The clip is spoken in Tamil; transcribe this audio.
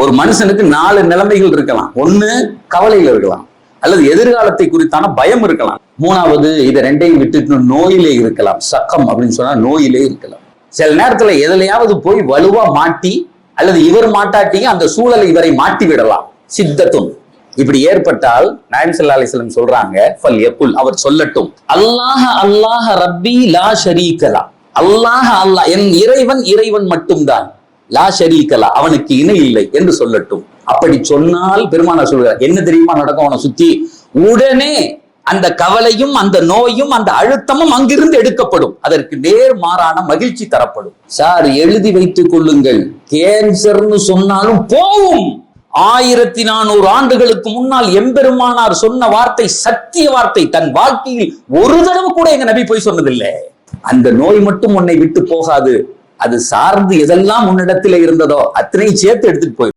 ஒரு மனுஷனுக்கு 4 நிலைமைகள் இருக்கலாம். ஒண்ணு கவலையில இருக்கலாம், அல்லது எதிர்காலத்தை குறித்தான பயம் இருக்கலாம். 3வது இதை 2ஐயும் விட்டுட்டு நோயிலே இருக்கலாம். சக்கம் அப்படின்னு சொன்னா நோயிலே இருக்கலாம். சில நேரத்துல எதுலையாவது போய் வலுவா மாட்டி, அல்லது இவர் மாட்டாட்டியும் அந்த சூழலை இவரை மாட்டி விடலாம். சித்தத்தும் இப்படி ஏற்பட்டால் நாயகம் ஸல்லல்லாஹு அலைஹி வஸல்லம் சொல்றாங்க, அவர் சொல்லட்டும், அல்லாஹ் அல்லாஹ் ரப்பி லா ஷரீக லா, அல்லாஹ் அல்லாஹ் என் இறைவன் இறைவன் மட்டும்தான், லா ஷரீக லா அவனுக்கு இணை இல்லை என்று சொல்லட்டும். அப்படி சொன்னால் பெருமானார் சொல்றார், என்ன தெரியுமா நடக்கும்? அவனை சுத்தி உடனே அந்த கவலையும் அந்த நோயும் அந்த அழுத்தமும் அங்கிருந்து எடுக்கப்படும். அதற்கு நேர்மாறான மகிழ்ச்சி தரப்படும். சார் எழுதி வைத்துக் கொள்ளுங்கள், கேன்சர்னு சொன்னாலும் போவும். 1400 ஆண்டுகளுக்கு முன்னால் எம்பெருமானார் சொன்ன வார்த்தை சத்திய வார்த்தை. தன் வாழ்க்கையில் ஒரு தடவை கூட எங்க நபி போய் சொன்னதில்லை. அந்த நோய் மட்டும் உன்னை விட்டு போகாது, அது சார்ந்து எதெல்லாம் உன்னிடத்தில் இருந்ததோ அத்தனை சேர்த்து எடுத்துட்டு போய்